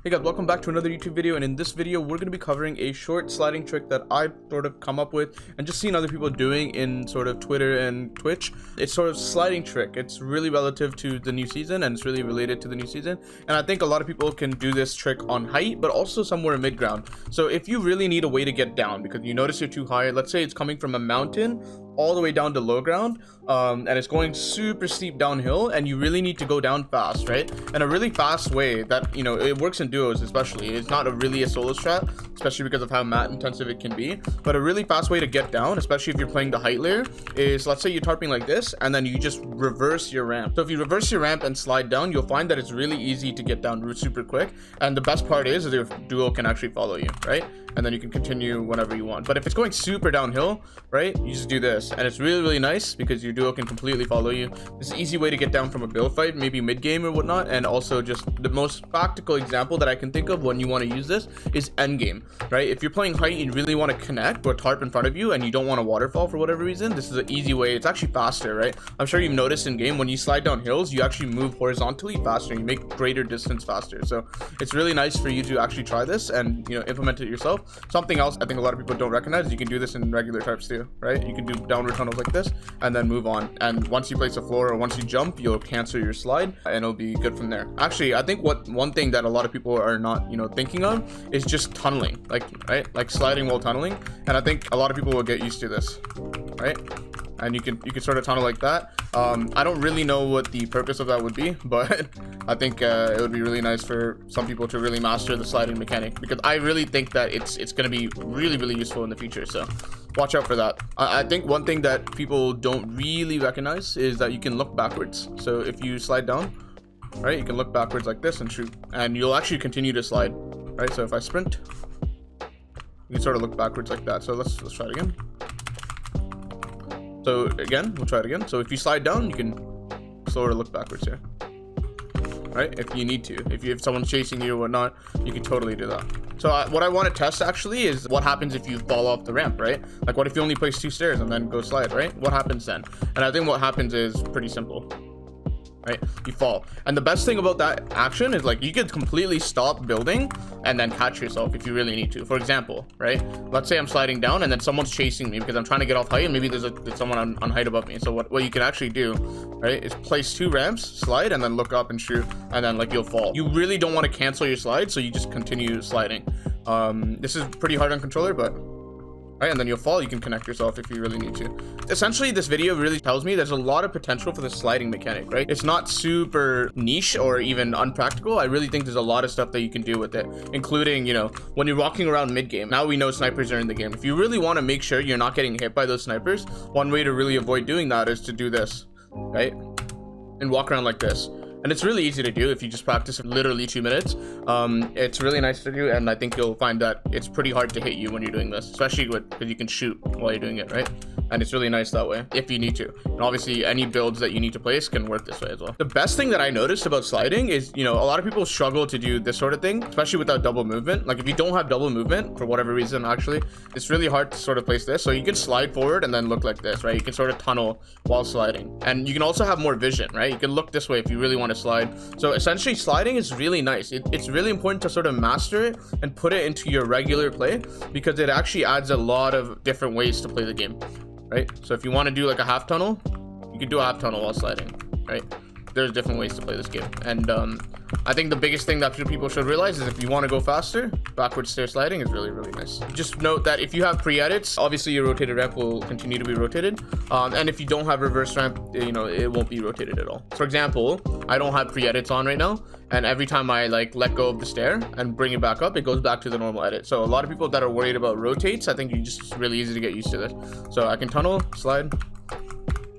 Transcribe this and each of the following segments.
Hey guys, welcome back to another YouTube video, and in this video we're going to be covering a short sliding trick that I sort of come up with and just seen other people doing in sort of Twitter and Twitch. It's sort of sliding trick. It's really relative to the new season and it's really related to the new season, and I think a lot of people can do this trick on height but also somewhere in mid ground. So if you really need a way to get down because you notice you're too high, let's say it's coming from a mountain all the way down to low ground, and it's going super steep downhill and you really need to go down fast, right? And a really fast way that, you know, it works in duos especially, it's not really a solo strat, especially because of how mat intensive it can be, but a really fast way to get down, especially if you're playing the height layer, is let's say you're tarping like this and then you just reverse your ramp. So if you reverse your ramp and slide down, you'll find that it's really easy to get down super quick, and the best part is your duo can actually follow you, right? And then you can continue whenever you want. But if it's going super downhill, right, you just do this, and it's really nice because your duo can completely follow you. It's an easy way to get down from a build fight, maybe mid game or whatnot. And also just the most practical example that I can think of when you want to use this is end game, right? If you're playing height and you really want to connect or tarp in front of you and you don't want a waterfall for whatever reason, this is an easy way. It's actually faster, right? I'm sure you've noticed in game when you slide down hills, you actually move horizontally faster, you make greater distance faster. So it's really nice for you to actually try this and, you know, implement it yourself. Something else I think a lot of people don't recognize is you can do this in regular tarps too, right? You can do downward tunnels like this and then move on, and once you place a floor or once you jump, you'll cancel your slide and it'll be good from there. Actually, I think one thing that a lot of people are not, you know, thinking of is just tunneling, like sliding while tunneling, and I think a lot of people will get used to this, right? And you can sort of tunnel like that. I don't really know what the purpose of that would be, but I think it would be really nice for some people to really master the sliding mechanic, because I really think that it's going to be really useful in the future. So watch out for that. I think one thing that people don't really recognize is that you can look backwards. So if you slide down, right, you can look backwards like this and shoot, and you'll actually continue to slide, right? So if I sprint, you can sort of look backwards like that. So let's try it again. So again, we'll try it again. So if you slide down, you can slower look backwards here, right? If you need to, if someone's chasing you or whatnot, you can totally do that. So what I want to test actually is what happens if you fall off the ramp, right? Like what if you only place 2 stairs and then go slide, right? What happens then? And I think what happens is pretty simple, right? You fall. And the best thing about that action is, like, you could completely stop building and then catch yourself if you really need to. For example, right, let's say I'm sliding down and then someone's chasing me because I'm trying to get off height, and maybe there's someone on height above me. So what you can actually do, right, is place 2 ramps, slide, and then look up and shoot, and then like you'll fall. You really don't want to cancel your slide, so you just continue sliding. This is pretty hard on controller, but right, and then you'll fall. You can connect yourself if you really need to. Essentially, this video really tells me there's a lot of potential for the sliding mechanic, right? It's not super niche or even unpractical. I really think there's a lot of stuff that you can do with it, including, you know, when you're walking around mid game. Now we know snipers are in the game. If you really want to make sure you're not getting hit by those snipers, one way to really avoid doing that is to do this, right, and walk around like this. And it's really easy to do if you just practice literally 2 minutes. It's really nice to do, and I think you'll find that it's pretty hard to hit you when you're doing this, especially because you can shoot while you're doing it, right? And it's really nice that way if you need to. And obviously any builds that you need to place can work this way as well. The best thing that I noticed about sliding is, you know, a lot of people struggle to do this sort of thing, especially without double movement. Like if you don't have double movement for whatever reason, actually, it's really hard to sort of place this. So you can slide forward and then look like this, right? You can sort of tunnel while sliding, and you can also have more vision, right? You can look this way if you really want to slide. So essentially sliding is really nice. It's really important to sort of master it and put it into your regular play, because it actually adds a lot of different ways to play the game, right? So if you want to do like a half tunnel, you can do a half tunnel while sliding, right? There's different ways to play this game. And I think the biggest thing that people should realize is if you want to go faster, backward stair sliding is really nice. Just note that if you have pre-edits, obviously your rotated ramp will continue to be rotated, and if you don't have reverse ramp, you know, it won't be rotated at all. For example, I don't have pre-edits on right now, and every time I like let go of the stair and bring it back up, it goes back to the normal edit. So a lot of people that are worried about rotates, I think you just, it's really easy to get used to this. So I can tunnel, slide,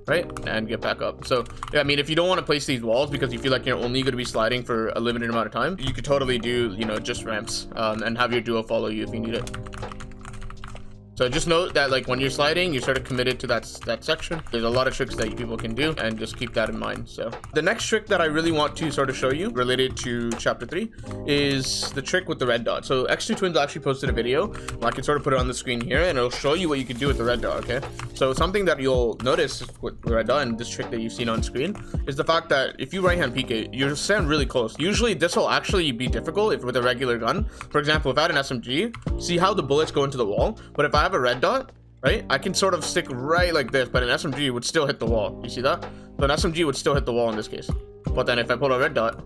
right, and get back up. So yeah, I mean, if you don't want to place these walls because you feel like you're only going to be sliding for a limited amount of time, you could totally do, you know, just ramps, and have your duo follow you if you need it. So just note that like when you're sliding, you're sort of committed to that section. There's a lot of tricks that people can do, and just keep that in mind. So the next trick that I really want to sort of show you related to chapter 3 is the trick with the red dot. So X2 Twins actually posted a video. I can sort of put it on the screen here, and it'll show you what you can do with the red dot. Okay, so something that you'll notice with the red dot and this trick that you've seen on screen is the fact that if you right hand peek it, you stand really close. Usually this will actually be difficult if with a regular gun. For example, if I had an SMG, see how the bullets go into the wall, but if I have a red dot, right, I can sort of stick right like this, but an SMG would still hit the wall. You see that? So an SMG would still hit the wall in this case. But then if I pull a red dot,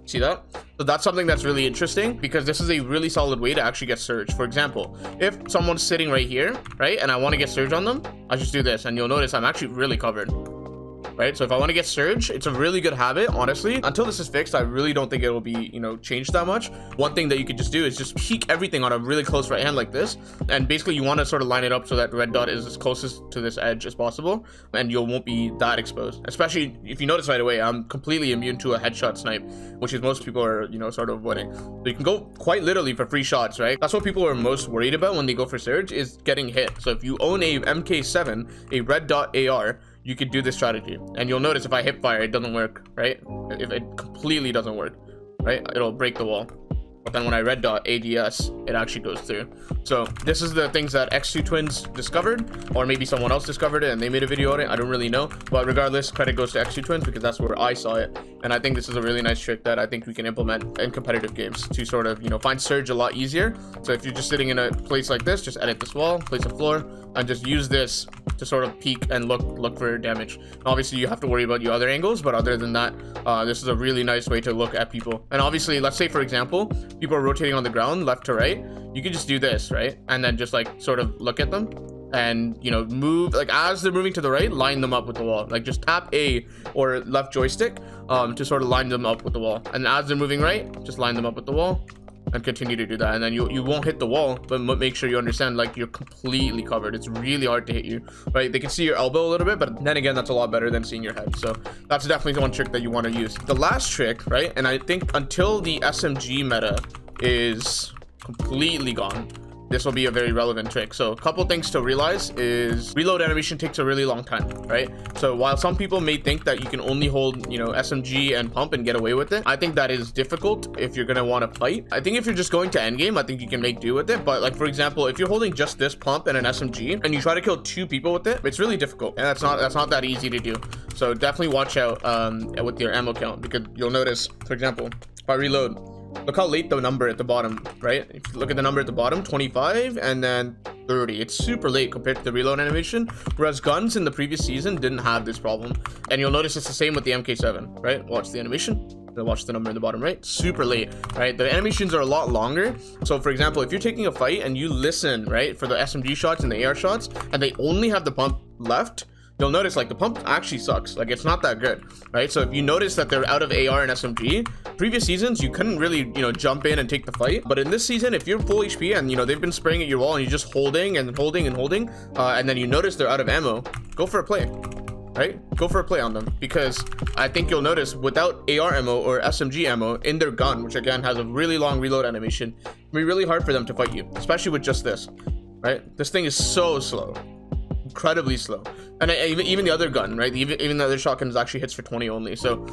see that? So that's something that's really interesting, because this is a really solid way to actually get surge. For example, if someone's sitting right here, right, and I want to get surge on them, I just do this, and you'll notice I'm actually really covered. Right, so if I want to get surge, it's a really good habit. Honestly, until this is fixed, I really don't think it will be, changed that much. One thing that you could just do is just peek everything on a really close right hand like this, and basically you want to sort of line it up so that the red dot is as closest to this edge as possible, and you won't be that exposed. Especially if you notice right away, I'm completely immune to a headshot snipe, which is most people are sort of avoiding. So you can go quite literally for free shots, right? That's what people are most worried about when they go for surge, is getting hit. So if you own a MK7, a red dot AR, you could do this strategy, and you'll notice if I hip fire, it doesn't work, right? If it completely doesn't work, right? It'll break the wall. But then when I red dot ADS, it actually goes through. So this is the things that X2 Twins discovered, or maybe someone else discovered it and they made a video on it. I don't really know, but regardless, credit goes to X2 Twins because that's where I saw it. And I think this is a really nice trick that I think we can implement in competitive games to sort of, find surge a lot easier. So if you're just sitting in a place like this, just edit this wall, place a floor, and just use this to sort of peek and look for damage. Obviously, you have to worry about your other angles, but other than that, this is a really nice way to look at people. And obviously, let's say for example, people are rotating on the ground left to right, you can just do this, right? And then just like sort of look at them and move, like as they're moving to the right, line them up with the wall. Like just tap A or left joystick to sort of line them up with the wall, and as they're moving right, just line them up with the wall and continue to do that. And then you won't hit the wall, but make sure you understand like you're completely covered. It's really hard to hit you, right? They can see your elbow a little bit, but then again, that's a lot better than seeing your head. So that's definitely one trick that you want to use. The last trick, right, and I think until the SMG meta is completely gone, this will be a very relevant trick. So a couple things to realize is reload animation takes a really long time, right? So while some people may think that you can only hold, SMG and pump and get away with it, I think that is difficult if you're gonna want to fight. I think if you're just going to endgame, I think you can make do with it. But like, for example, if you're holding just this pump and an SMG and you try to kill 2 people with it, it's really difficult. And that's not that easy to do. So definitely watch out with your ammo count, because you'll notice, for example, if I reload, look how late the number at the bottom, right? If you look at the number at the bottom, 25 and then 30. It's super late compared to the reload animation, whereas guns in the previous season didn't have this problem. And you'll notice it's the same with the MK7, right? Watch the animation. Then watch the number in the bottom right. Super late, right? The animations are a lot longer. So for example, if you're taking a fight and you listen, right, for the SMG shots and the AR shots, and they only have the pump left, you'll notice like the pump actually sucks. Like it's not that good, right? So if you notice that they're out of AR and SMG, previous seasons you couldn't really jump in and take the fight, but in this season, if you're full HP and they've been spraying at your wall and you're just holding and holding and holding, and then you notice they're out of ammo, go for a play, right? Go for a play on them, because I think you'll notice without AR ammo or SMG ammo in their gun, which again has a really long reload animation, it'll be really hard for them to fight you, especially with just this, right? This thing is so slow, incredibly slow. And even the other gun, right, even the other shotguns actually hits for 20 only. So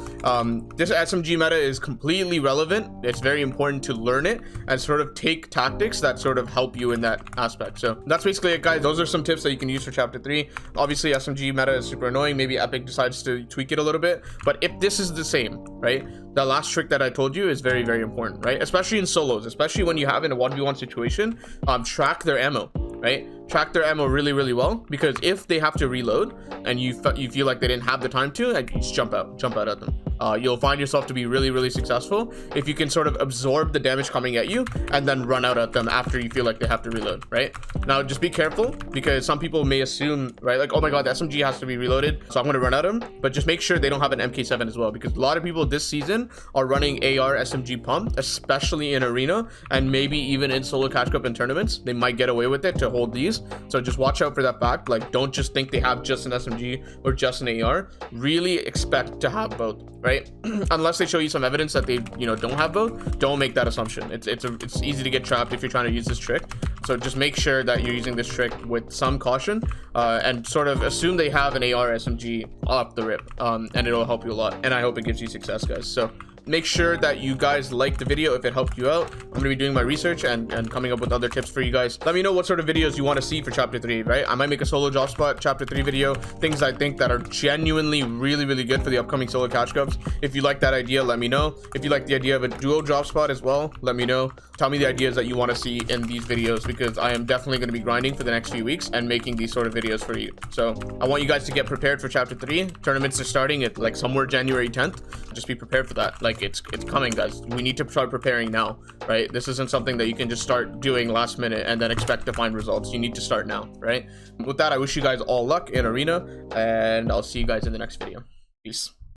this SMG meta is completely relevant. It's very important to learn it and sort of take tactics that sort of help you in that aspect. So that's basically it, guys. Those are some tips that you can use for chapter 3. Obviously SMG meta is super annoying. Maybe Epic decides to tweak it a little bit, but if this is the same, right, the last trick that I told you is very, very important, right? Especially in solos, especially when you have in a 1v1 situation, track their ammo, right? Track their ammo really, really well, because if they have to reload and you feel like they didn't have the time to, like, you just jump out at them. You'll find yourself to be really, really successful if you can sort of absorb the damage coming at you and then run out at them after you feel like they have to reload, right? Now, just be careful, because some people may assume, right, like, oh my god, the SMG has to be reloaded, so I'm going to run at them. But just make sure they don't have an MK7 as well, because a lot of people this season are running AR SMG pump, especially in arena and maybe even in solo catch up and tournaments. They might get away with it to hold these, so just watch out for that fact. Like, don't just think they have just an SMG or just an AR. Really expect to have both, right? Unless they show you some evidence that they don't have both, don't make that assumption. It's easy to get trapped if you're trying to use this trick. So just make sure that you're using this trick with some caution, and sort of assume they have an AR SMG off the rip, and it'll help you a lot. And I hope it gives you success, guys. So make sure that you guys like the video if it helped you out. I'm gonna be doing my research and coming up with other tips for you guys. Let me know what sort of videos you want to see for chapter 3, right? I might make a solo drop spot chapter 3 video, things I think that are genuinely really good for the upcoming solo catch cups. If you like that idea, let me know. If you like the idea of a duo drop spot as well, let me know. Tell me the ideas that you want to see in these videos, because I am definitely going to be grinding for the next few weeks and making these sort of videos for you. So I want you guys to get prepared for chapter 3. Tournaments are starting at like somewhere January 10th. Just be prepared for that. Like it's coming, guys. We need to start preparing now, right? This isn't something that you can just start doing last minute and then expect to find results. You need to start now, right? With that, I wish you guys all luck in arena, and I'll see you guys in the next video. Peace.